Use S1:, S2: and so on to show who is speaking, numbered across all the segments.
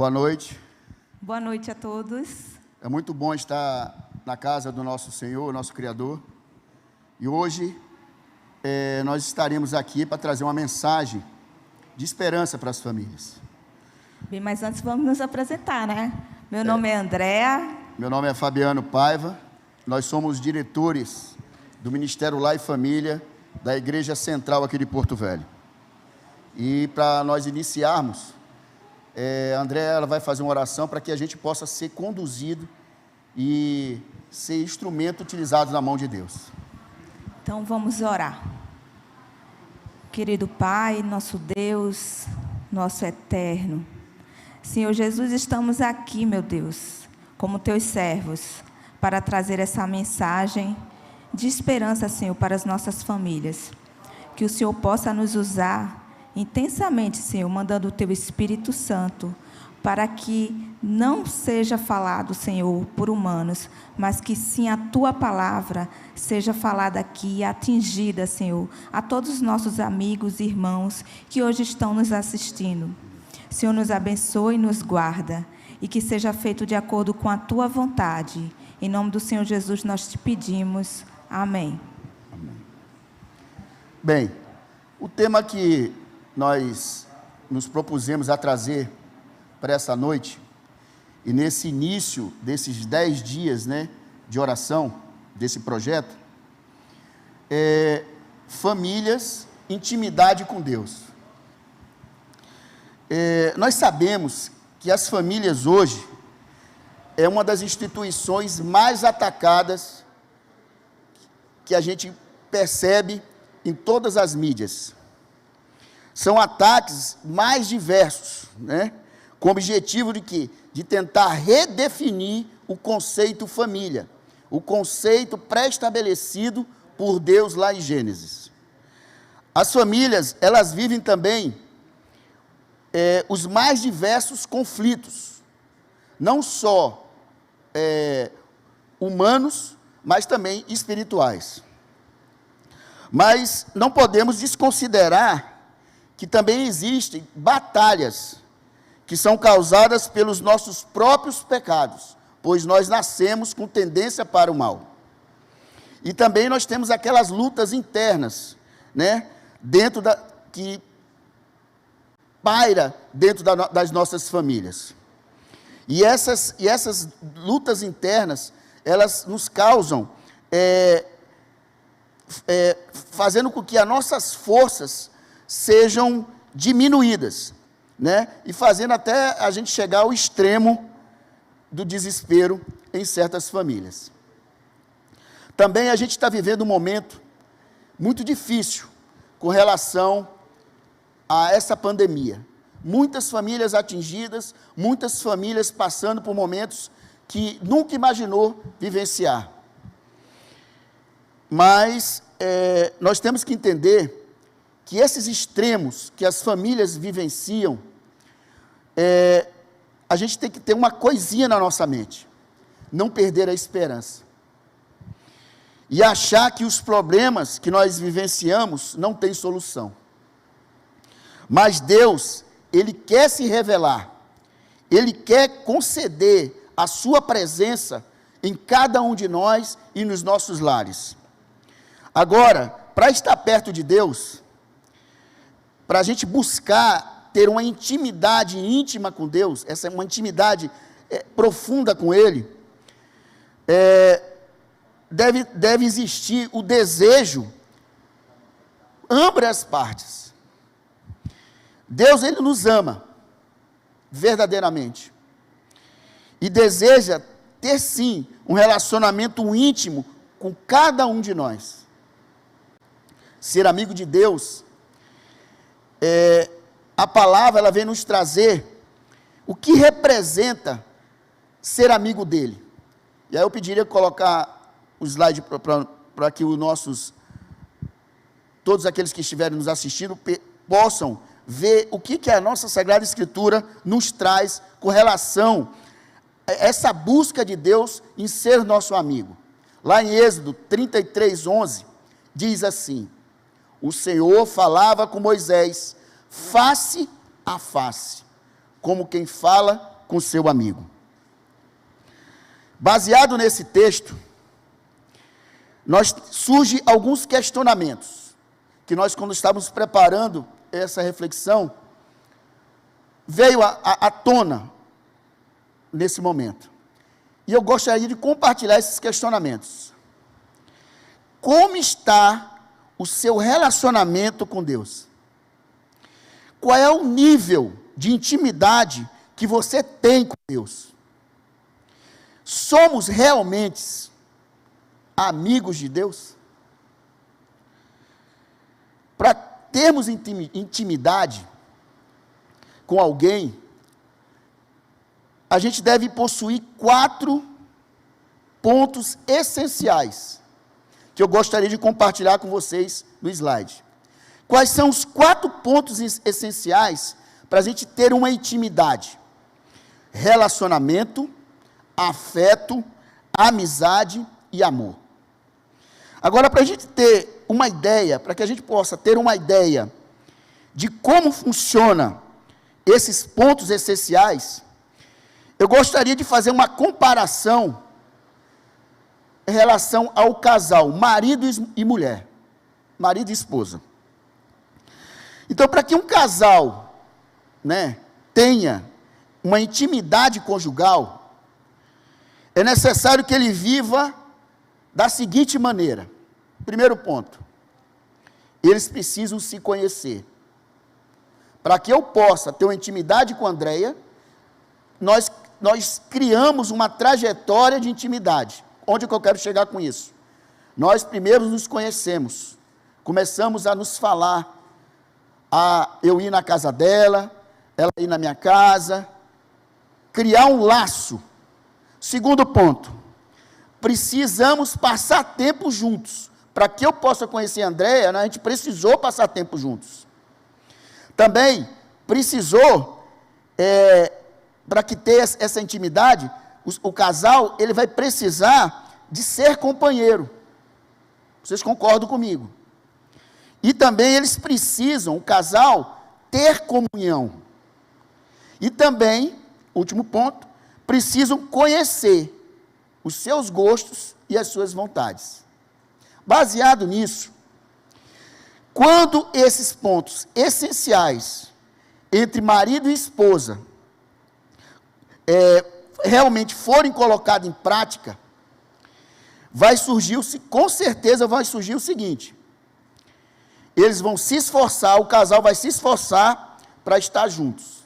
S1: Boa noite.
S2: Boa noite a todos.
S1: É muito bom estar na casa do nosso Senhor, nosso Criador. E hoje nós estaremos aqui para trazer uma mensagem de esperança para as famílias.
S2: Bem, mas antes vamos nos apresentar, né? Meu nome é Andréa.
S1: Meu nome é Fabiano Paiva. Nós somos diretores do Ministério Lar e Família da Igreja Central aqui de Porto Velho. E para nós iniciarmos, a Andréa ela vai fazer uma oração para que a gente possa ser conduzido e ser instrumento utilizado na mão de Deus.
S2: Então vamos orar. Querido Pai, nosso Deus, nosso eterno, Senhor Jesus, estamos aqui, meu Deus, como teus servos, para trazer essa mensagem de esperança, Senhor, para as nossas famílias. Que o Senhor possa nos usar intensamente, Senhor, mandando o teu Espírito Santo, para que não seja falado, Senhor, por humanos, mas que sim a tua palavra seja falada aqui e atingida, Senhor, a todos os nossos amigos e irmãos que hoje estão nos assistindo. Senhor, nos abençoe e nos guarda, e que seja feito de acordo com a tua vontade. Em nome do Senhor Jesus nós te pedimos. Amém.
S1: Amém. Bem, o tema que nós nos propusemos a trazer para essa noite, e nesse início desses 10 dias, de oração, desse projeto, é famílias, intimidade com Deus. Nós sabemos que as famílias hoje é uma das instituições mais atacadas que a gente percebe em todas as mídias. São ataques mais diversos, com o objetivo de quê? De tentar redefinir o conceito família, o conceito pré-estabelecido por Deus lá em Gênesis. As famílias, elas vivem também os mais diversos conflitos, não só humanos, mas também espirituais. Mas não podemos desconsiderar que também existem batalhas que são causadas pelos nossos próprios pecados, pois nós nascemos com tendência para o mal. E também nós temos aquelas lutas internas, que paira dentro das nossas famílias. E essas lutas internas, elas nos causam, fazendo com que as nossas forças sejam diminuídas, e fazendo até a gente chegar ao extremo do desespero em certas famílias. Também a gente está vivendo um momento muito difícil com relação a essa pandemia. Muitas famílias atingidas, muitas famílias passando por momentos que nunca imaginou vivenciar. Mas nós temos que entender que esses extremos que as famílias vivenciam, a gente tem que ter uma coisinha na nossa mente, não perder a esperança. E achar que os problemas que nós vivenciamos não têm solução. Mas Deus, Ele quer se revelar, Ele quer conceder a sua presença em cada um de nós e nos nossos lares. Agora, para estar perto de Deus, para a gente buscar ter uma intimidade íntima com Deus, essa é uma intimidade profunda com Ele, deve existir o desejo, ambas as partes. Deus, Ele nos ama, verdadeiramente, e deseja ter sim, um relacionamento íntimo com cada um de nós. Ser amigo de Deus, a palavra ela vem nos trazer o que representa ser amigo dEle. E aí eu pediria colocar o slide para que todos aqueles que estiverem nos assistindo possam ver o que a nossa Sagrada Escritura nos traz com relação a essa busca de Deus em ser nosso amigo. Lá em Êxodo 33:11, diz assim: o Senhor falava com Moisés face a face, como quem fala com seu amigo. Baseado nesse texto, surge alguns questionamentos, que nós, quando estávamos preparando essa reflexão, veio à tona nesse momento. E eu gostaria de compartilhar esses questionamentos. Como está o seu relacionamento com Deus? Qual é o nível de intimidade que você tem com Deus? Somos realmente amigos de Deus? Para termos intimidade com alguém, a gente deve possuir 4 pontos essenciais, que eu gostaria de compartilhar com vocês no slide. Quais são os 4 pontos essenciais para a gente ter uma intimidade? Relacionamento, afeto, amizade e amor. Agora, para a gente ter uma ideia, para que a gente possa ter uma ideia de como funciona esses pontos essenciais, eu gostaria de fazer uma comparação em relação ao casal, marido e mulher, marido e esposa. Então, para que um casal, tenha uma intimidade conjugal, é necessário que ele viva da seguinte maneira. Primeiro ponto, eles precisam se conhecer. Para que eu possa ter uma intimidade com a Andréia, nós criamos uma trajetória de intimidade. Onde que eu quero chegar com isso? Nós primeiro nos conhecemos, começamos a nos falar, a eu ir na casa dela, ela ir na minha casa, criar um laço. Segundo ponto, precisamos passar tempo juntos. Para que eu possa conhecer a Andréia, a gente precisou passar tempo juntos. Também precisou, para que tenha essa intimidade, o casal, ele vai precisar de ser companheiro. Vocês concordam comigo? E também eles precisam, o casal, ter comunhão. E também, último ponto, precisam conhecer os seus gostos e as suas vontades. Baseado nisso, quando esses pontos essenciais entre marido e esposa realmente forem colocados em prática, com certeza vai surgir o seguinte: eles vão se esforçar, o casal vai se esforçar para estar juntos.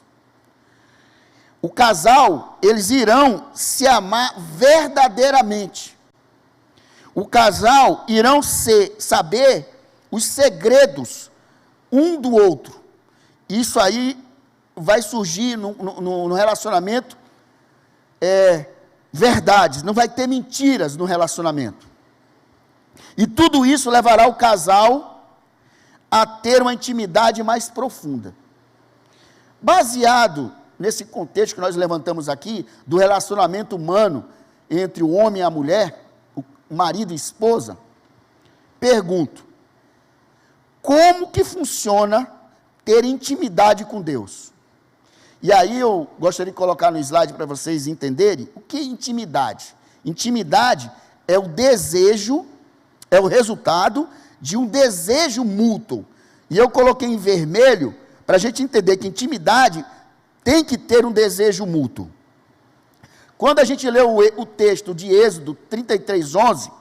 S1: O casal, eles irão se amar verdadeiramente. O casal irão saber os segredos um do outro. Isso aí vai surgir no relacionamento, verdades, não vai ter mentiras no relacionamento. E tudo isso levará o casal a ter uma intimidade mais profunda. Baseado nesse contexto que nós levantamos aqui, do relacionamento humano entre o homem e a mulher, o marido e esposa, pergunto: como que funciona ter intimidade com Deus? E aí eu gostaria de colocar no slide para vocês entenderem o que é intimidade. Intimidade é o desejo, é o resultado de um desejo mútuo. E eu coloquei em vermelho para a gente entender que intimidade tem que ter um desejo mútuo. Quando a gente lê o texto de Êxodo 33:11,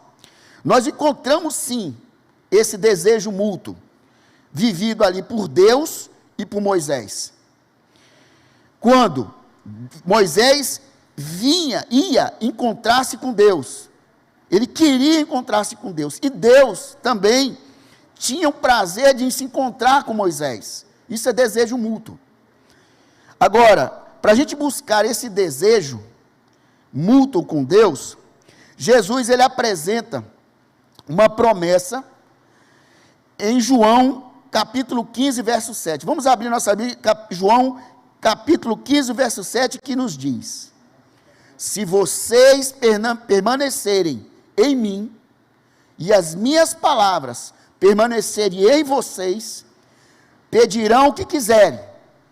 S1: nós encontramos sim esse desejo mútuo, vivido ali por Deus e por Moisés. Quando Moisés ia encontrar-se com Deus, ele queria encontrar-se com Deus, e Deus também tinha o prazer de se encontrar com Moisés. Isso é desejo mútuo. Agora, para a gente buscar esse desejo mútuo com Deus, Jesus, ele apresenta uma promessa em João, capítulo 15, verso 7. Vamos abrir nossa Bíblia, João, capítulo 15, verso 7, que nos diz: se vocês permanecerem em mim, e as minhas palavras permanecerem em vocês, pedirão o que quiserem,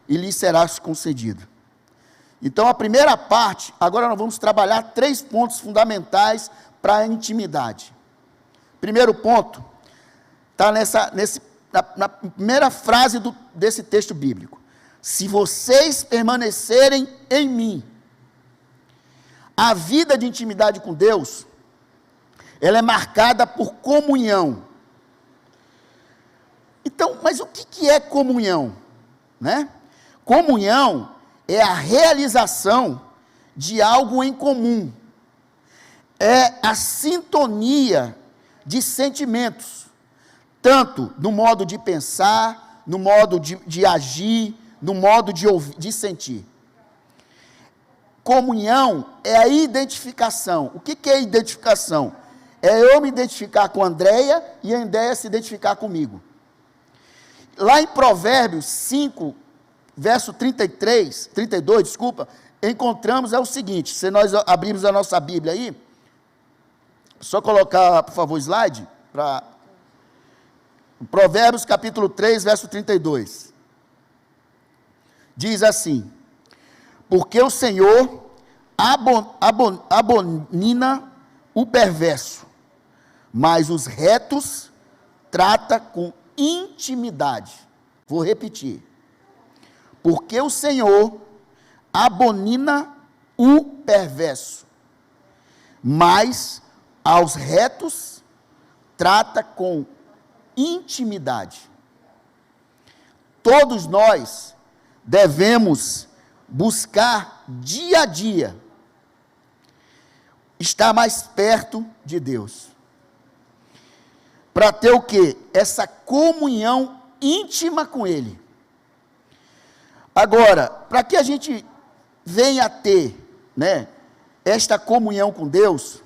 S1: e lhes será concedido. Então, a primeira parte, agora nós vamos trabalhar 3 pontos fundamentais para a intimidade. Primeiro ponto, está na primeira frase desse texto bíblico. Se vocês permanecerem em mim. A vida de intimidade com Deus, ela é marcada por comunhão. Então, mas o que é comunhão? Né? Comunhão é a realização de algo em comum. É a sintonia de sentimentos, tanto no modo de pensar, no modo de agir, no modo de ouvir, de sentir. Comunhão é a identificação. O que é identificação? É eu me identificar com a Andréia e a Andréia se identificar comigo. Lá em Provérbios 5, verso 32, encontramos o seguinte, se nós abrirmos a nossa Bíblia aí, só colocar, por favor, o slide, para Provérbios capítulo 3, verso 32. Diz assim: porque o Senhor abomina o perverso, mas os retos trata com intimidade. Vou repetir. Porque o Senhor abomina o perverso, mas aos retos trata com intimidade. Todos nós devemos buscar dia a dia estar mais perto de Deus. Para ter o quê? Essa comunhão íntima com Ele. Agora, para que a gente venha a ter, né, esta comunhão com Deus,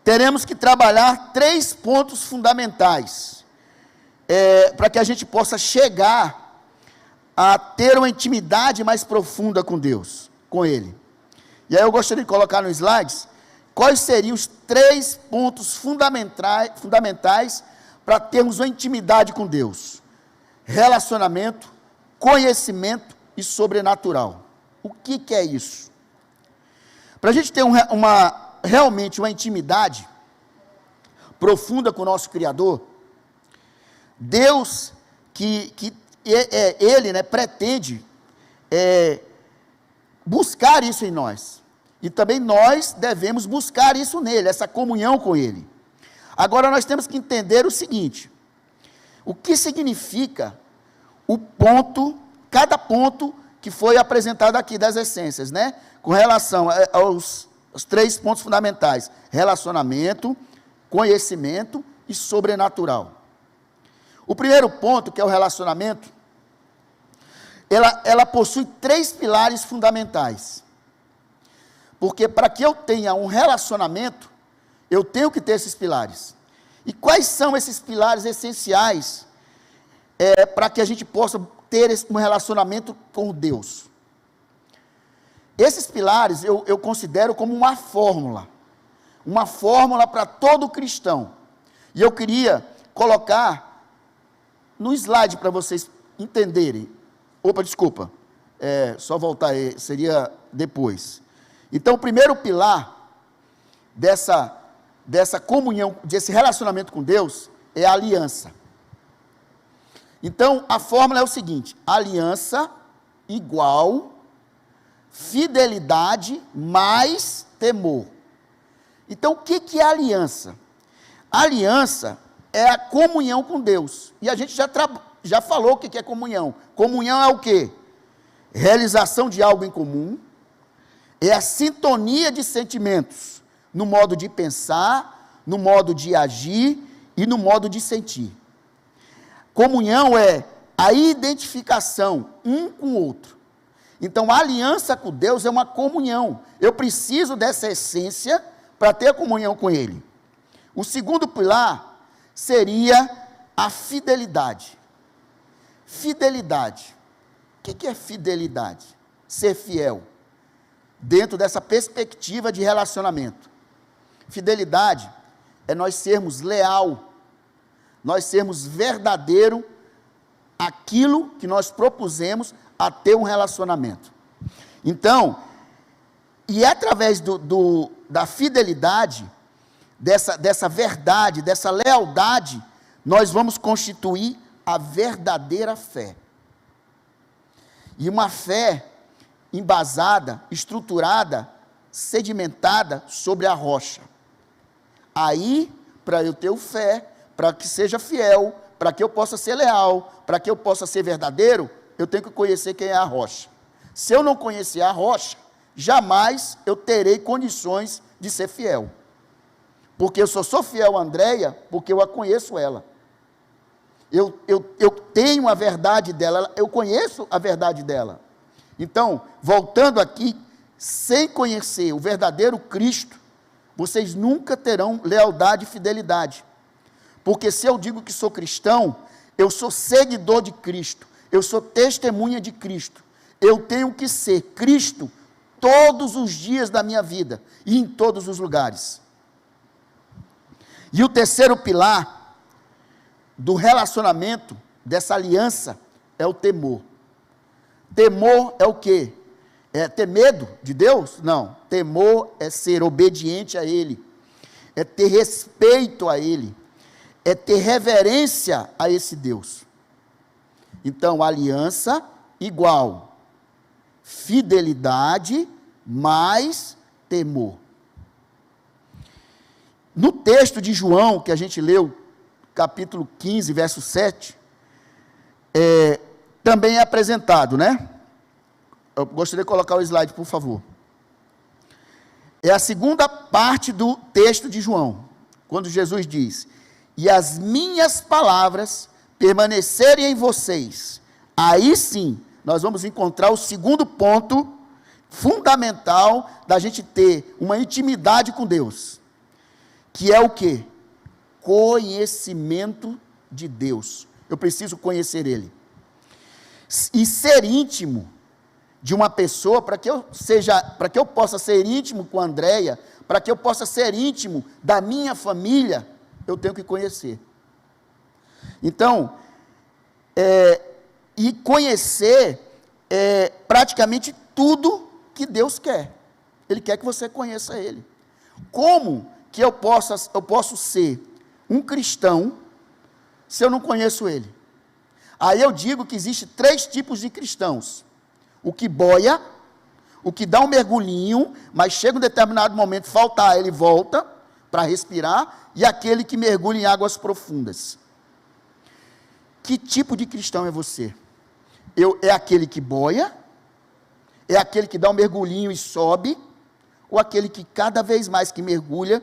S1: teremos que trabalhar 3 pontos fundamentais, para que a gente possa chegar a ter uma intimidade mais profunda com Deus, com Ele. E aí eu gostaria de colocar nos slides, quais seriam os 3 pontos fundamentais para termos uma intimidade com Deus: relacionamento, conhecimento e sobrenatural. O que é isso? Para a gente ter realmente uma intimidade profunda com o nosso Criador, Deus, Ele, né, pretende buscar isso em nós. E também nós devemos buscar isso nele, essa comunhão com Ele. Agora nós temos que entender o seguinte: o que significa cada ponto que foi apresentado aqui das essências, né? Com relação aos 3 pontos fundamentais: relacionamento, conhecimento e sobrenatural. O primeiro ponto, que é o relacionamento, ela possui 3 pilares fundamentais. Porque para que eu tenha um relacionamento, eu tenho que ter esses pilares. E quais são esses pilares essenciais para que a gente possa ter um relacionamento com Deus? Esses pilares eu considero como uma fórmula para todo cristão. E eu queria colocar no slide para vocês entenderem. Opa, desculpa, só voltar aí, seria depois. Então, o primeiro pilar dessa comunhão, desse relacionamento com Deus, é a aliança. Então, a fórmula é o seguinte: aliança igual fidelidade mais temor. Então, o que é aliança? Aliança é a comunhão com Deus. E a gente já falou o que é comunhão. Comunhão é o quê? Realização de algo em comum. É a sintonia de sentimentos, no modo de pensar, no modo de agir e no modo de sentir. Comunhão é a identificação um com o outro. Então, a aliança com Deus é uma comunhão. Eu preciso dessa essência para ter comunhão com Ele. O segundo pilar seria a fidelidade. Fidelidade. O que é fidelidade? Ser fiel. Dentro dessa perspectiva de relacionamento. Fidelidade é nós sermos leal, nós sermos verdadeiro aquilo que nós propusemos a ter um relacionamento. Então, e é através da fidelidade, dessa verdade, dessa lealdade, nós vamos constituir a verdadeira fé. E uma fé embasada, estruturada, sedimentada sobre a rocha. Aí, para eu ter fé, para que seja fiel, para que eu possa ser leal, para que eu possa ser verdadeiro, eu tenho que conhecer quem é a rocha. Se eu não conhecer a rocha, jamais eu terei condições de ser fiel. Porque eu só sou fiel a Andréia porque eu a conheço ela. Eu tenho a verdade dela, eu conheço a verdade dela. Então, voltando aqui, sem conhecer o verdadeiro Cristo, vocês nunca terão lealdade e fidelidade. Porque se eu digo que sou cristão, eu sou seguidor de Cristo, eu sou testemunha de Cristo. Eu tenho que ser Cristo todos os dias da minha vida e em todos os lugares. E o terceiro pilar do relacionamento, dessa aliança, é o temor. Temor é o quê? É ter medo de Deus? Não. Temor é ser obediente a Ele, é ter respeito a Ele, é ter reverência a esse Deus. Então, aliança igual fidelidade mais temor. No texto de João, que a gente leu, capítulo 15, verso 7, também é apresentado, né? Eu gostaria de colocar o slide, por favor. É a segunda parte do texto de João, quando Jesus diz: e as minhas palavras permanecerem em vocês, aí sim, nós vamos encontrar o segundo ponto fundamental da gente ter uma intimidade com Deus, que é o quê? Conhecimento de Deus. Eu preciso conhecer Ele. E ser íntimo de uma pessoa, para que eu possa ser íntimo com a Andréia, para que eu possa ser íntimo da minha família, eu tenho que conhecer. Então, e conhecer praticamente tudo que Deus quer. Ele quer que você conheça Ele. Como que eu posso ser um cristão se eu não conheço Ele? Aí eu digo que existe 3 tipos de cristãos: o que boia, o que dá um mergulhinho, mas chega um determinado momento, falta ele volta para respirar, e aquele que mergulha em águas profundas. Que tipo de cristão é você? É aquele que boia? É aquele que dá um mergulhinho e sobe? Ou aquele que cada vez mais que mergulha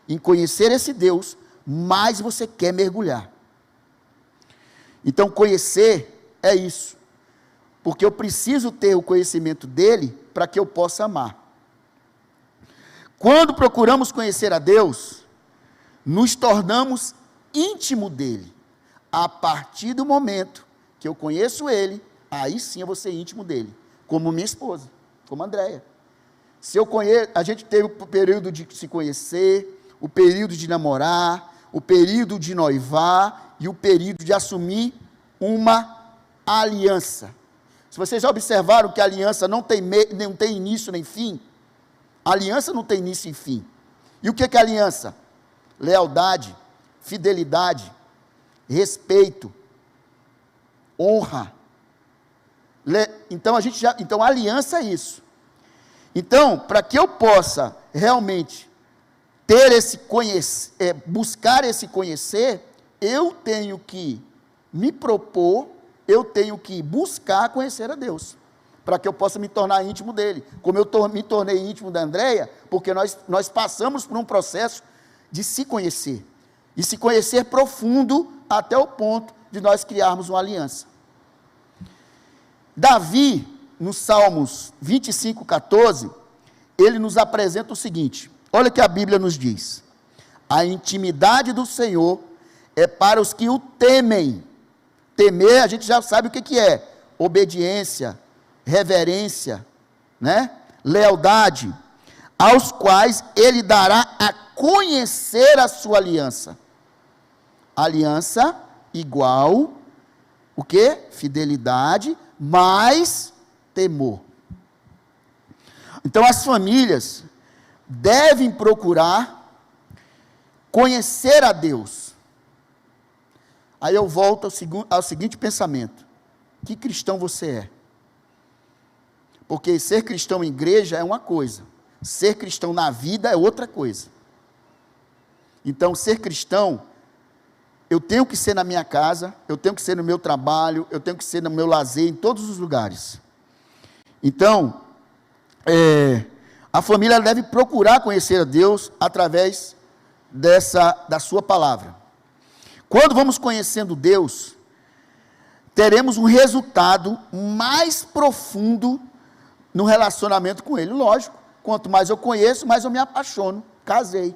S1: em conhecer esse Deus, mais você quer mergulhar? Então, conhecer é isso. Porque eu preciso ter o conhecimento dele para que eu possa amar. Quando procuramos conhecer a Deus, nos tornamos íntimo dele. A partir do momento que eu conheço ele, aí sim eu vou ser íntimo dele. Como minha esposa, como a Andréia. A gente teve o período de se conhecer, o período de namorar, o período de noivar e o período de assumir uma aliança. Se vocês já observaram que a aliança não tem início nem fim, a aliança não tem início e fim. E o que é aliança? Lealdade, fidelidade, respeito, honra. Então a aliança é isso. Então, para que eu possa realmente ter buscar esse conhecer, eu tenho que me propor, eu tenho que buscar conhecer a Deus, para que eu possa me tornar íntimo dele, como eu me tornei íntimo da Andréia, porque nós passamos por um processo de se conhecer, e se conhecer profundo, até o ponto de nós criarmos uma aliança. Davi, no Salmos 25:14, ele nos apresenta o seguinte, olha o que a Bíblia nos diz: a intimidade do Senhor é para os que o temem. Temer, a gente já sabe o que é: obediência, reverência, né? Lealdade, aos quais ele dará a conhecer a sua aliança. Aliança igual, o quê? Fidelidade, mais temor. Então, as famílias devem procurar conhecer a Deus. Aí eu volto ao seguinte pensamento: que cristão você é? Porque ser cristão em igreja é uma coisa, ser cristão na vida é outra coisa. Então, ser cristão, eu tenho que ser na minha casa, eu tenho que ser no meu trabalho, eu tenho que ser no meu lazer, em todos os lugares. Então, a família deve procurar conhecer a Deus através da sua palavra. Quando vamos conhecendo Deus, teremos um resultado mais profundo no relacionamento com Ele. Lógico, quanto mais eu conheço, mais eu me apaixono. Casei.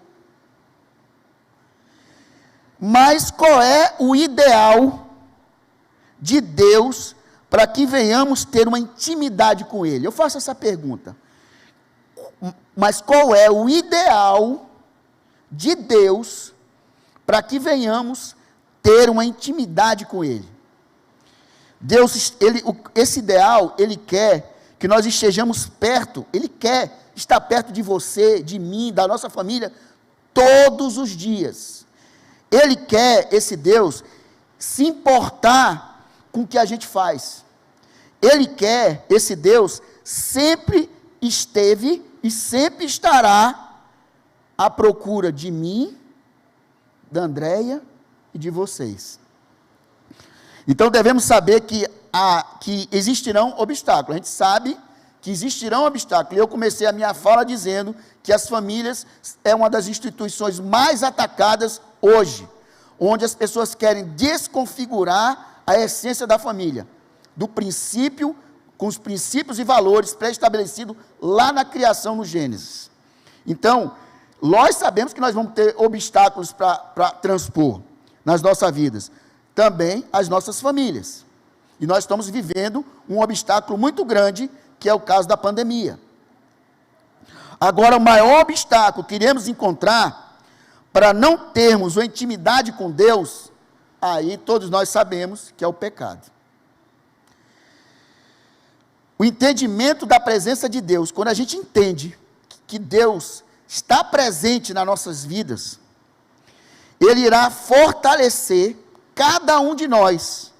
S1: Mas qual é o ideal de Deus para que venhamos ter uma intimidade com Ele? Eu faço essa pergunta. Mas qual é o ideal de Deus para que venhamos ter uma intimidade com Ele? Deus, esse ideal, Ele quer que nós estejamos perto, Ele quer estar perto de você, de mim, da nossa família, todos os dias. Ele quer, esse Deus, se importar com o que a gente faz. Ele quer, esse Deus, sempre esteve e sempre estará à procura de mim, da Andréia e de vocês. Então devemos saber que existirão obstáculos. A gente sabe que existirão obstáculos. Eu comecei a minha fala dizendo que as famílias é uma das instituições mais atacadas hoje, onde as pessoas querem desconfigurar a essência da família, do princípio, com os princípios e valores pré-estabelecidos lá na criação no Gênesis. Então, nós sabemos que nós vamos ter obstáculos para transpor nas nossas vidas, também as nossas famílias. E nós estamos vivendo um obstáculo muito grande, que é o caso da pandemia. Agora, o maior obstáculo que iremos encontrar para não termos uma intimidade com Deus, aí todos nós sabemos que é o pecado. O entendimento da presença de Deus, quando a gente entende que Deus está presente nas nossas vidas, Ele irá fortalecer cada um de nós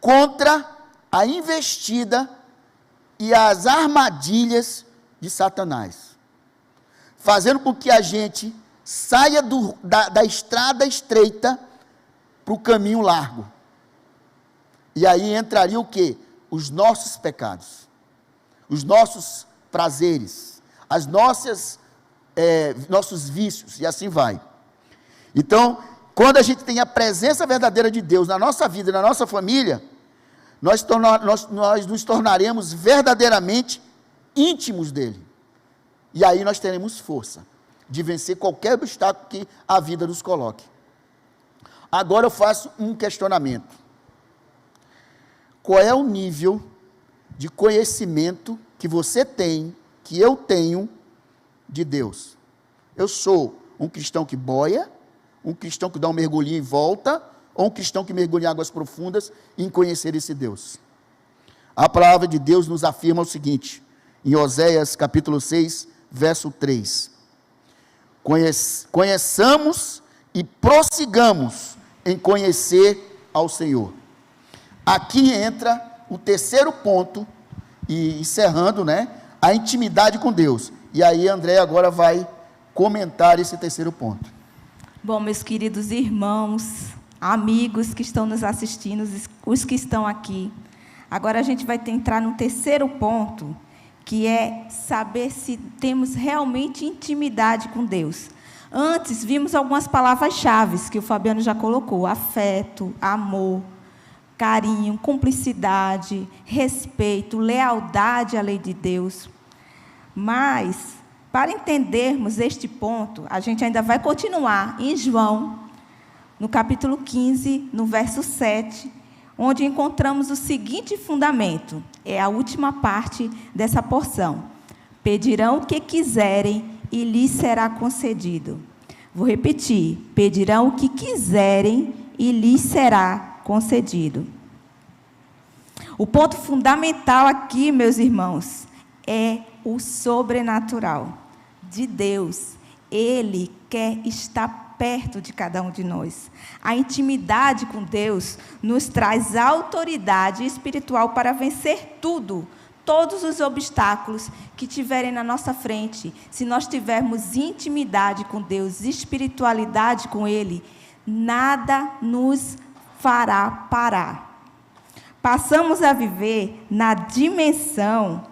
S1: contra a investida e as armadilhas de Satanás, fazendo com que a gente saia da estrada estreita para o caminho largo. E aí entraria o quê? Os nossos pecados, os nossos prazeres, as nossos vícios, e assim vai. Então, quando a gente tem a presença verdadeira de Deus na nossa vida e na nossa família, nós nos tornaremos verdadeiramente íntimos dEle. E aí nós teremos força de vencer qualquer obstáculo que a vida nos coloque. Agora eu faço um questionamento. Qual é o nível de conhecimento que você tem, que eu tenho, de Deus? Eu sou um cristão que boia, um cristão que dá um mergulhinho e volta, ou um cristão que mergulha em águas profundas em conhecer esse Deus? A palavra de Deus nos afirma o seguinte, em Oséias capítulo 6, verso 3. Conheçamos e prossigamos em conhecer ao Senhor. Aqui entra o terceiro ponto, e encerrando, a intimidade com Deus. E aí André agora vai comentar esse terceiro ponto.
S2: Bom, meus queridos irmãos, amigos que estão nos assistindo, os que estão aqui, agora a gente vai entrar no terceiro ponto, que é saber se temos realmente intimidade com Deus. Antes, vimos algumas palavras-chave que o Fabiano já colocou: afeto, amor, carinho, cumplicidade, respeito, lealdade à lei de Deus. Mas, para entendermos este ponto, a gente ainda vai continuar em João, no capítulo 15, no verso 7, onde encontramos o seguinte fundamento, é a última parte dessa porção: pedirão o que quiserem e lhes será concedido. Vou repetir: pedirão o que quiserem e lhes será concedido. O ponto fundamental aqui, meus irmãos, é o sobrenatural de Deus. Ele quer estar perto de cada um de nós. A intimidade com Deus nos traz autoridade espiritual para vencer tudo, todos os obstáculos que tiverem na nossa frente. Se nós tivermos intimidade com Deus, espiritualidade com Ele, nada nos fará parar. Passamos a viver na dimensão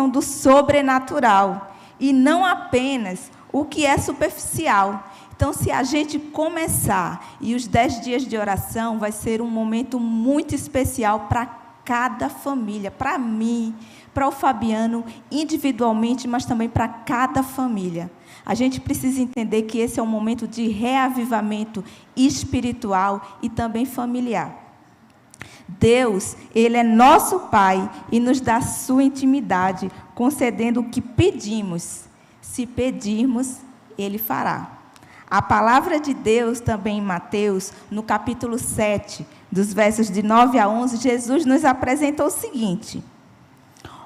S2: do sobrenatural e não apenas o que é superficial. Então, se a gente começar, e os 10 dias de oração vai ser um momento muito especial para cada família, para mim, para o Fabiano, individualmente, mas também para cada família. A gente precisa entender que esse é um momento de reavivamento espiritual e também familiar. Deus, Ele é nosso Pai e nos dá sua intimidade, concedendo o que pedimos. Se pedirmos, Ele fará. A palavra de Deus também em Mateus, no capítulo 7, dos versos de 9 a 11, Jesus nos apresentou o seguinte: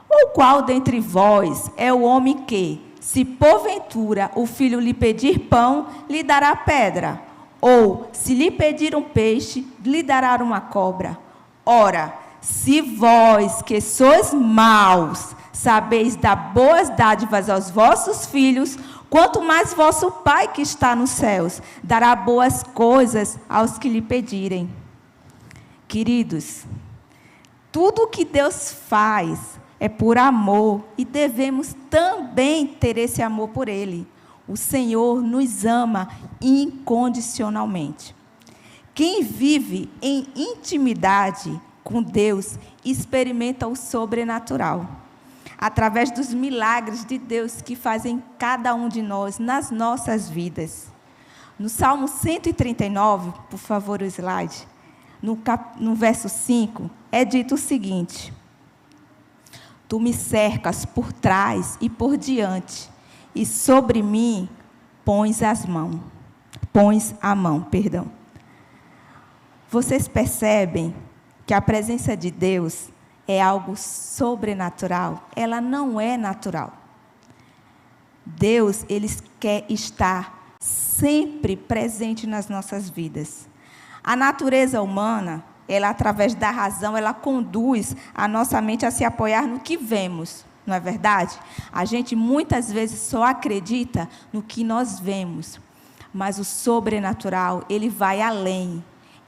S2: ou qual dentre vós é o homem que, se porventura o filho lhe pedir pão, lhe dará pedra? Ou, se lhe pedir um peixe, lhe dará uma cobra? Ora, se vós, que sois maus, sabeis dar boas dádivas aos vossos filhos, quanto mais vosso Pai que está nos céus dará boas coisas aos que lhe pedirem. Queridos, tudo o que Deus faz é por amor e devemos também ter esse amor por Ele. O Senhor nos ama incondicionalmente. Quem vive em intimidade com Deus experimenta o sobrenatural, através dos milagres de Deus que fazem cada um de nós nas nossas vidas. No Salmo 139, por favor, o slide, no verso 5, é dito o seguinte: tu me cercas por trás e por diante, e sobre mim pões a mão. Vocês percebem que a presença de Deus é algo sobrenatural? Ela não é natural. Deus, Ele quer estar sempre presente nas nossas vidas. A natureza humana, ela, através da razão, ela conduz a nossa mente a se apoiar no que vemos, não é verdade? A gente muitas vezes só acredita no que nós vemos, mas o sobrenatural, ele vai além.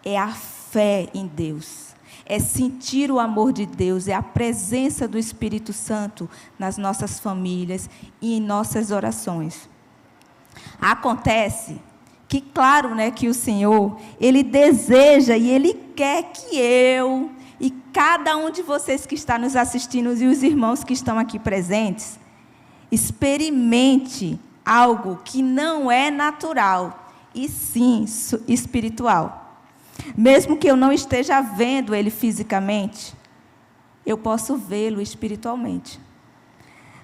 S2: É a fé em Deus, é sentir o amor de Deus, é a presença do Espírito Santo nas nossas famílias e em nossas orações. Acontece que, claro, que o Senhor, Ele deseja e Ele quer que eu e cada um de vocês que está nos assistindo e os irmãos que estão aqui presentes, experimente algo que não é natural, e sim espiritual. Mesmo que eu não esteja vendo Ele fisicamente, eu posso vê-lo espiritualmente.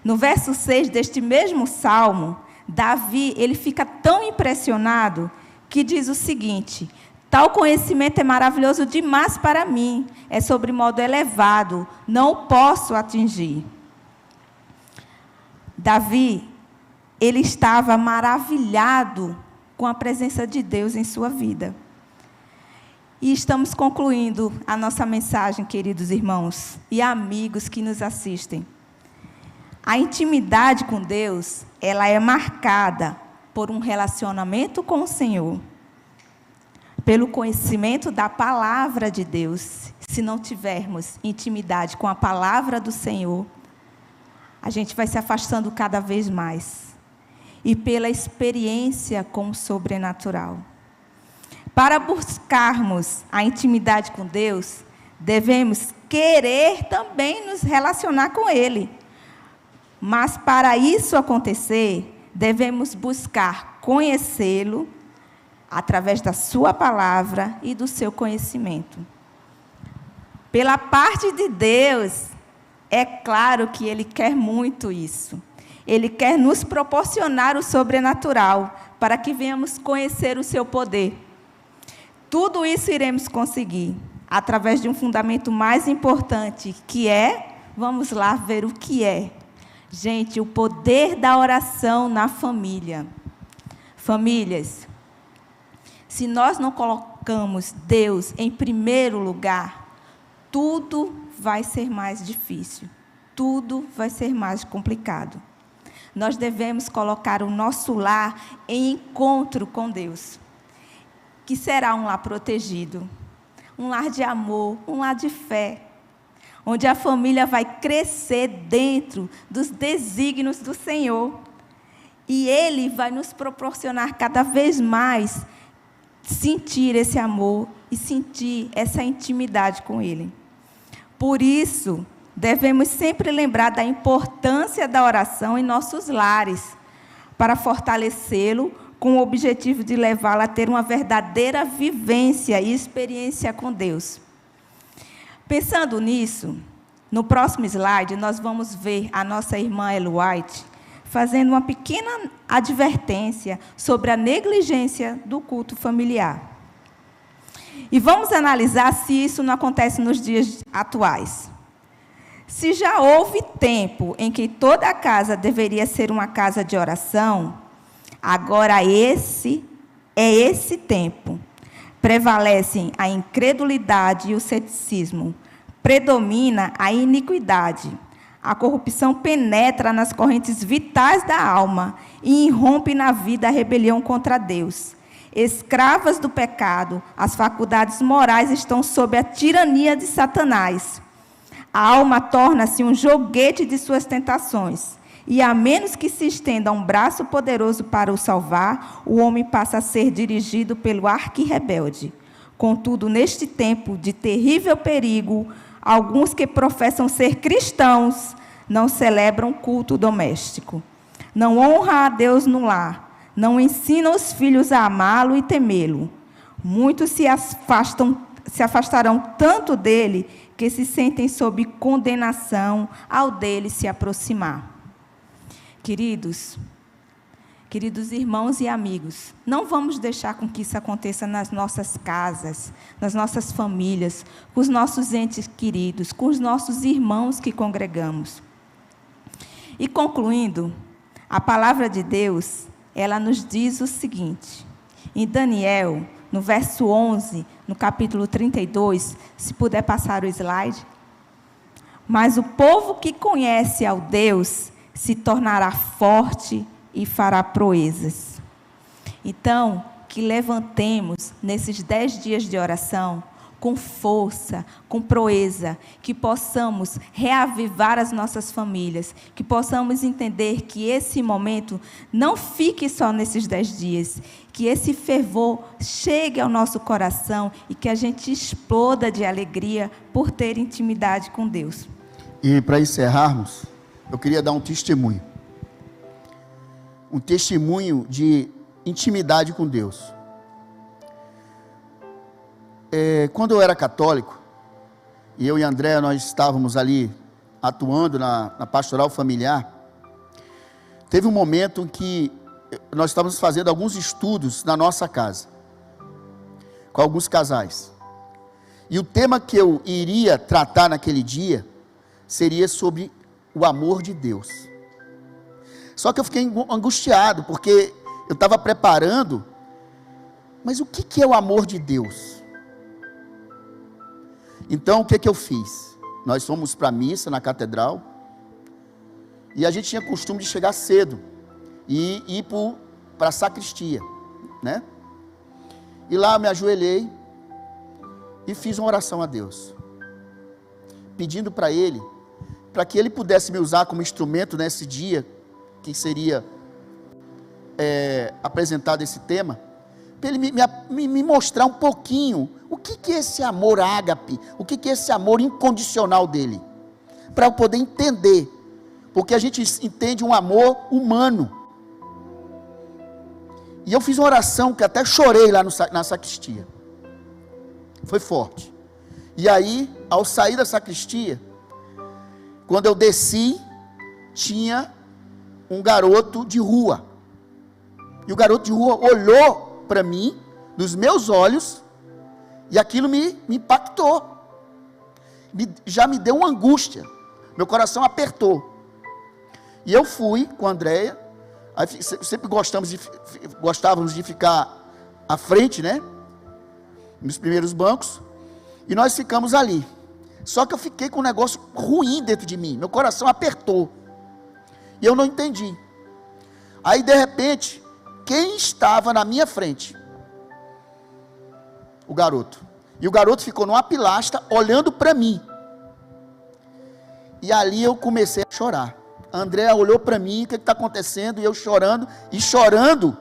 S2: No verso 6 deste mesmo Salmo, Davi, ele fica tão impressionado que diz o seguinte: tal conhecimento é maravilhoso demais para mim, é sobremodo elevado, não o posso atingir. Davi, ele estava maravilhado com a presença de Deus em sua vida. E estamos concluindo a nossa mensagem, queridos irmãos e amigos que nos assistem. A intimidade com Deus, ela é marcada por um relacionamento com o Senhor, pelo conhecimento da palavra de Deus. Se não tivermos intimidade com a palavra do Senhor, a gente vai se afastando cada vez mais. E pela experiência com o sobrenatural. Para buscarmos a intimidade com Deus, devemos querer também nos relacionar com Ele. Mas para isso acontecer, devemos buscar conhecê-lo através da sua palavra e do seu conhecimento. Pela parte de Deus, é claro que Ele quer muito isso. Ele quer nos proporcionar o sobrenatural, para que venhamos conhecer o seu poder. Tudo isso iremos conseguir através de um fundamento mais importante, que é Vamos lá ver o que é. Gente, o poder da oração na família. Famílias, se nós não colocamos Deus em primeiro lugar, tudo vai ser mais difícil, tudo vai ser mais complicado. Nós devemos colocar o nosso lar em encontro com Deus, que será um lar protegido, um lar de amor, um lar de fé, onde a família vai crescer dentro dos desígnios do Senhor. E Ele vai nos proporcionar cada vez mais sentir esse amor e sentir essa intimidade com Ele. Por isso, devemos sempre lembrar da importância da oração em nossos lares, para fortalecê-lo com o objetivo de levá-lo a ter uma verdadeira vivência e experiência com Deus. Pensando nisso, no próximo slide, nós vamos ver a nossa irmã Ellen White fazendo uma pequena advertência sobre a negligência do culto familiar. E vamos analisar se isso não acontece nos dias atuais. Se já houve tempo em que toda a casa deveria ser uma casa de oração, agora esse tempo. Prevalecem a incredulidade e o ceticismo. Predomina a iniquidade. A corrupção penetra nas correntes vitais da alma e irrompe na vida a rebelião contra Deus. Escravas do pecado, as faculdades morais estão sob a tirania de Satanás. A alma torna-se um joguete de suas tentações. E a menos que se estenda um braço poderoso para o salvar, o homem passa a ser dirigido pelo arqui-rebelde. Contudo, neste tempo de terrível perigo, alguns que professam ser cristãos não celebram culto doméstico. Não honram a Deus no lar. Não ensinam os filhos a amá-lo e temê-lo. Muitos se afastarão tanto dele que se sentem sob condenação ao dele se aproximar. Queridos irmãos e amigos, não vamos deixar com que isso aconteça nas nossas casas, nas nossas famílias, com os nossos entes queridos, com os nossos irmãos que congregamos. E concluindo, a palavra de Deus, ela nos diz o seguinte, em Daniel, no verso 11, no capítulo 32, se puder passar o slide. Mas o povo que conhece ao Deus se tornará forte e fará proezas. Então, que levantemos nesses 10 dias de oração com força, com proeza, que possamos reavivar as nossas famílias, que possamos entender que esse momento não fique só nesses 10 dias, que esse fervor chegue ao nosso coração e que a gente exploda de alegria por ter intimidade com Deus.
S1: E para encerrarmos, eu queria dar um testemunho de intimidade com Deus. Quando eu era católico, e eu e André, nós estávamos ali atuando na pastoral familiar, teve um momento em que nós estávamos fazendo alguns estudos na nossa casa, com alguns casais. E o tema que eu iria tratar naquele dia seria sobre o amor de Deus. Só que eu fiquei angustiado, porque eu estava preparando, mas o que é o amor de Deus? Então, o que eu fiz? Nós fomos para a missa na catedral, e a gente tinha costume de chegar cedo, e ir para a sacristia, né? E lá eu me ajoelhei, e fiz uma oração a Deus, pedindo para Ele, para que Ele pudesse me usar como instrumento nesse dia, que seria apresentado esse tema, para Ele me mostrar um pouquinho, o que é esse amor ágape, o que é esse amor incondicional dEle, para eu poder entender, porque a gente entende um amor humano. E eu fiz uma oração que até chorei lá na sacristia, foi forte. E aí, ao sair da sacristia, quando eu desci, tinha um garoto de rua. E o garoto de rua olhou para mim, nos meus olhos, e aquilo me impactou. Já me deu uma angústia. Meu coração apertou. E eu fui com a Andréia. Sempre gostávamos de ficar à frente, né? Nos primeiros bancos. E nós ficamos ali. Só que eu fiquei com um negócio ruim dentro de mim. Meu coração apertou. E eu não entendi. Aí, de repente, quem estava na minha frente? O garoto. E o garoto ficou numa pilastra, olhando para mim. E ali eu comecei a chorar. A Andréa olhou para mim, o que está acontecendo? E eu chorando. E chorando,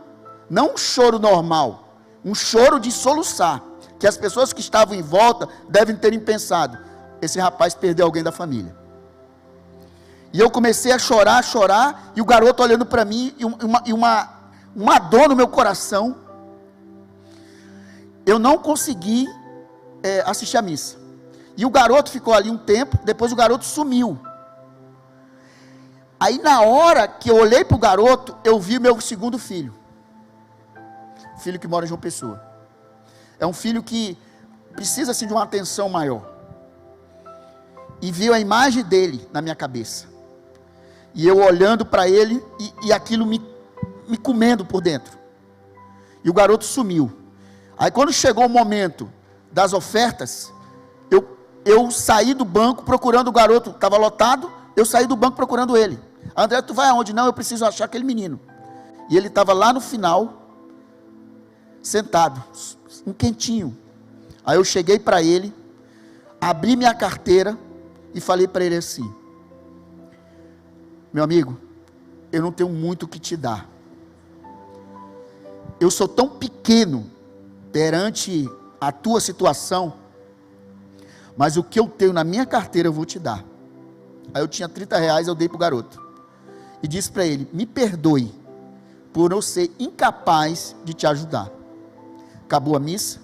S1: não um choro normal. Um choro de soluçar. Que as pessoas que estavam em volta devem terem pensado: esse rapaz perdeu alguém da família. E eu comecei a chorar, e o garoto olhando para mim, e uma dor no meu coração. Eu não consegui assistir a missa. E o garoto ficou ali um tempo, depois o garoto sumiu. Aí na hora que eu olhei para o garoto, eu vi meu segundo filho. Filho que mora em João Pessoa. É um filho que precisa assim, de uma atenção maior. E viu a imagem dele na minha cabeça. E eu olhando para ele e aquilo me comendo por dentro. E o garoto sumiu. Aí quando chegou o momento das ofertas, eu saí do banco procurando o garoto. Estava lotado, eu saí do banco procurando ele. André, tu vai aonde? Não, eu preciso achar aquele menino. E ele estava lá no final, sentado, um quentinho. Aí eu cheguei para ele, abri minha carteira e falei para ele assim: meu amigo, eu não tenho muito o que te dar. Eu sou tão pequeno perante a tua situação, mas o que eu tenho na minha carteira eu vou te dar. Aí eu tinha 30 reais, eu dei para o garoto. E disse para ele: me perdoe por eu ser incapaz de te ajudar. Acabou a missa,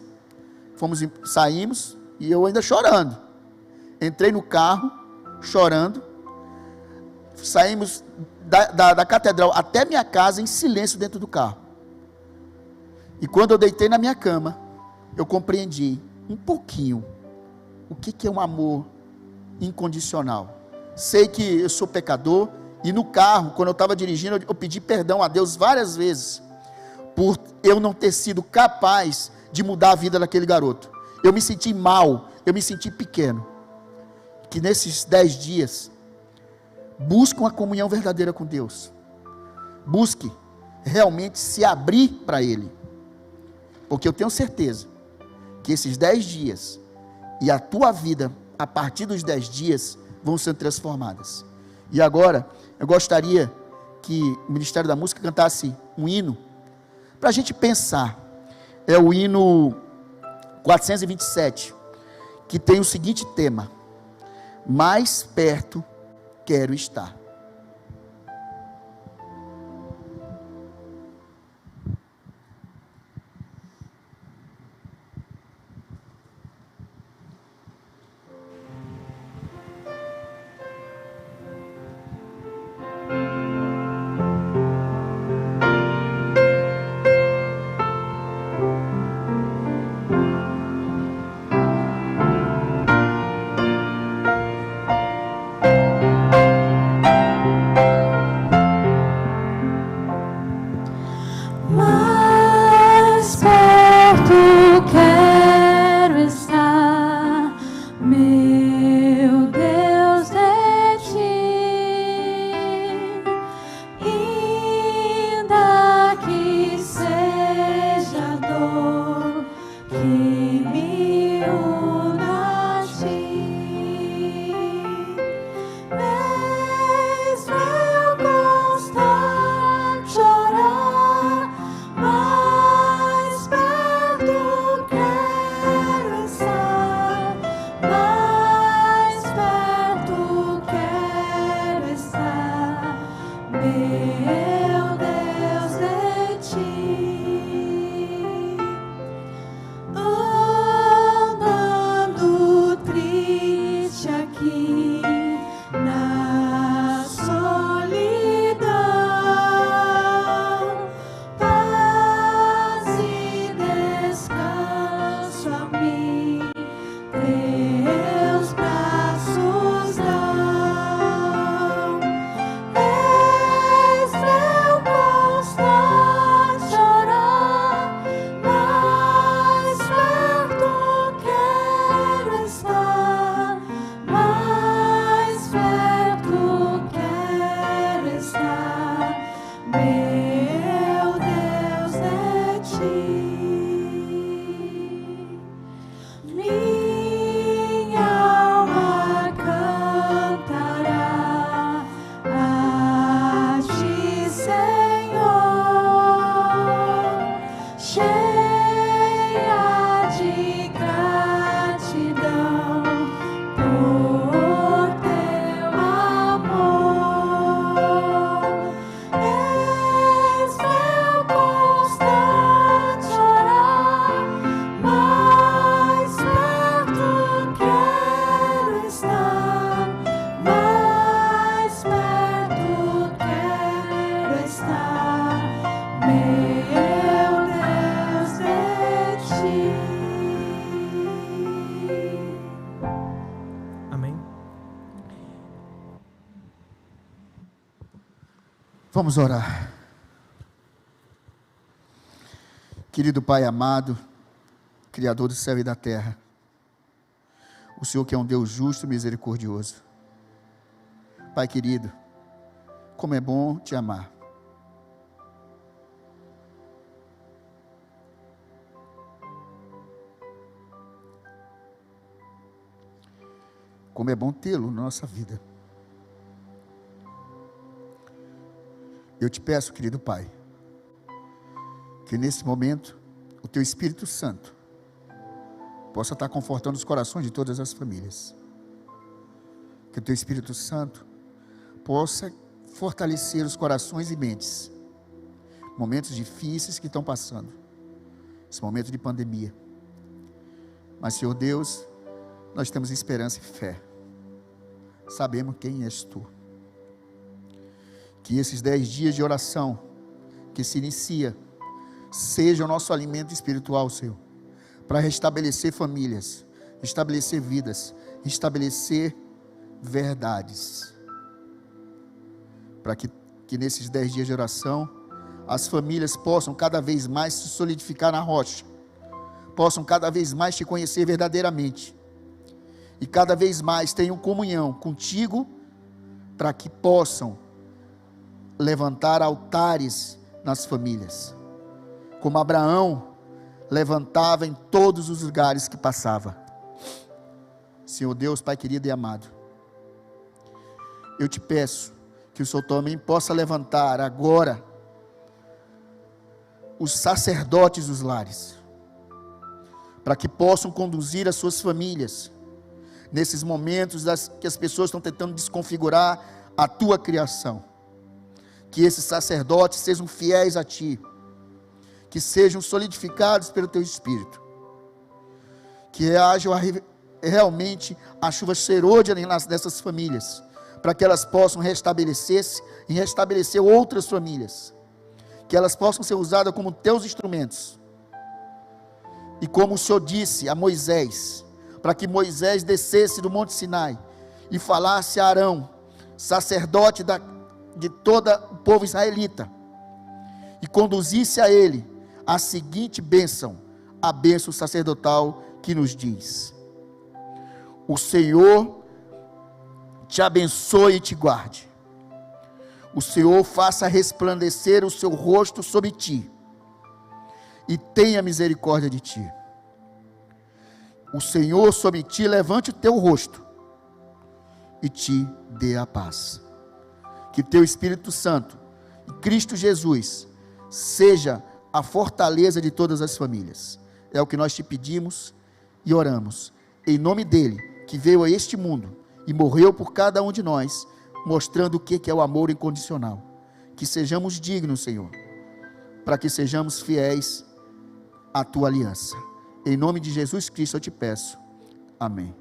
S1: saímos, e eu ainda chorando. Entrei no carro, chorando. Saímos da catedral até minha casa em silêncio dentro do carro. E quando eu deitei na minha cama, eu compreendi um pouquinho o que é um amor incondicional. Sei que eu sou pecador, e no carro, quando eu estava dirigindo, eu pedi perdão a Deus várias vezes, por eu não ter sido capaz de mudar a vida daquele garoto. Eu me senti mal, eu me senti pequeno. Que nesses 10 dias, busque uma comunhão verdadeira com Deus. Busque realmente se abrir para Ele. Porque eu tenho certeza que esses 10 dias e a tua vida, a partir dos 10 dias, vão ser transformadas. E agora, eu gostaria que o Ministério da Música cantasse um hino, para a gente pensar. É o hino 427, que tem o seguinte tema: mais perto quero estar. Vamos orar. Querido Pai amado, Criador do céu e da terra, o Senhor que é um Deus justo e misericordioso. Pai querido, como é bom te amar. Como é bom tê-lo na nossa vida. Eu te peço, querido Pai, que nesse momento o Teu Espírito Santo possa estar confortando os corações de todas as famílias. Que o Teu Espírito Santo possa fortalecer os corações e mentes. Momentos difíceis que estão passando. Esse momento de pandemia. Mas, Senhor Deus, nós temos esperança e fé. Sabemos quem és Tu. Que esses 10 dias de oração que se inicia seja o nosso alimento espiritual, Senhor, para restabelecer famílias, restabelecer vidas, restabelecer verdades, para que nesses 10 dias de oração as famílias possam cada vez mais se solidificar na rocha, possam cada vez mais te conhecer verdadeiramente e cada vez mais tenham comunhão contigo, para que possam levantar altares nas famílias, como Abraão levantava em todos os lugares que passava. Senhor Deus, Pai querido e amado, eu te peço que o Senhor também possa levantar agora os sacerdotes dos lares, para que possam conduzir as suas famílias nesses momentos que as pessoas estão tentando desconfigurar a tua criação. Que esses sacerdotes sejam fiéis a Ti, que sejam solidificados pelo Teu Espírito, que haja realmente a chuva serôdia nessas famílias, para que elas possam restabelecer-se e restabelecer outras famílias, que elas possam ser usadas como Teus instrumentos, e como o Senhor disse a Moisés, para que Moisés descesse do Monte Sinai e falasse a Arão, sacerdote de todo o povo israelita, e conduzisse a ele a seguinte bênção, a bênção sacerdotal que nos diz: o Senhor te abençoe e te guarde, o Senhor faça resplandecer o seu rosto sobre ti, e tenha misericórdia de ti, o Senhor sobre ti levante o teu rosto, e te dê a paz. Que teu Espírito Santo, Cristo Jesus, seja a fortaleza de todas as famílias. É o que nós te pedimos e oramos, em nome dele, que veio a este mundo e morreu por cada um de nós, mostrando o que é o amor incondicional. Que sejamos dignos, Senhor, para que sejamos fiéis à tua aliança. Em nome de Jesus Cristo eu te peço. Amém.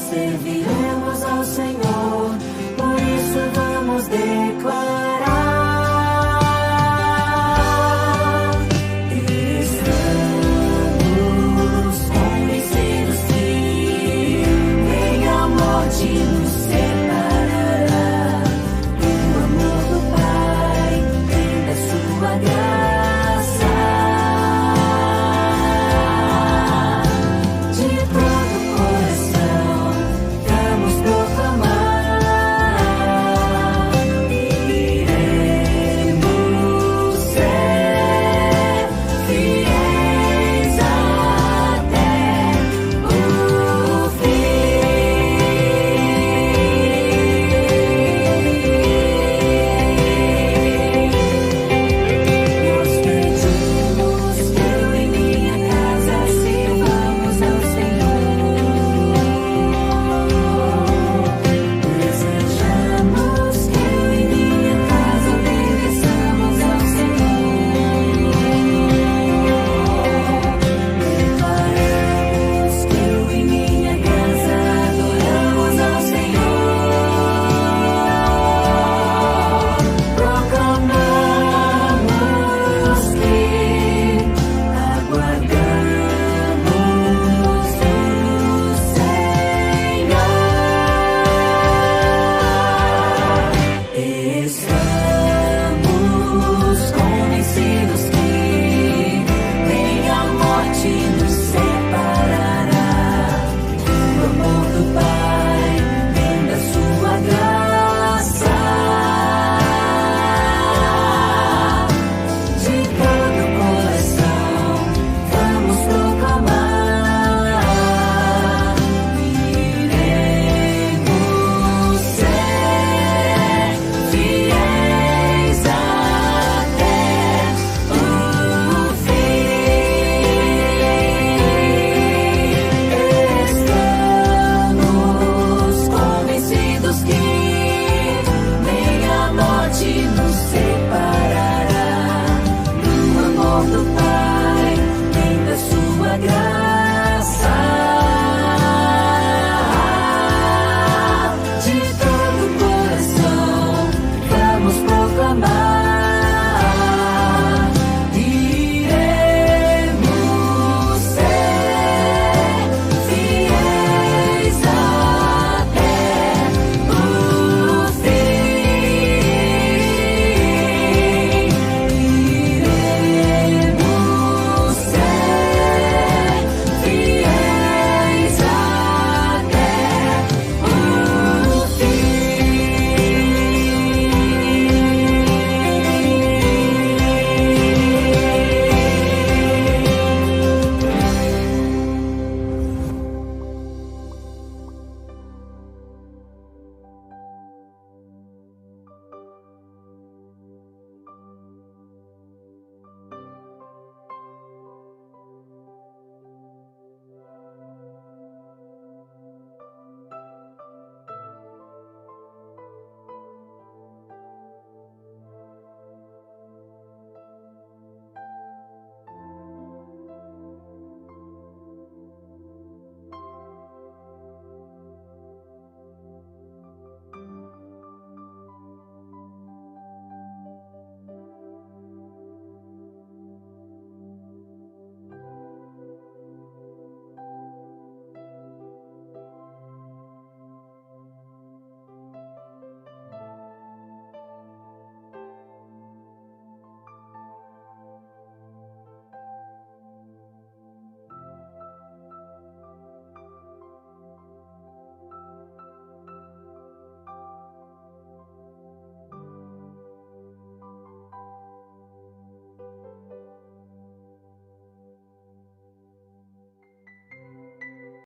S3: Serviremos ao Senhor, por isso vamos declarar.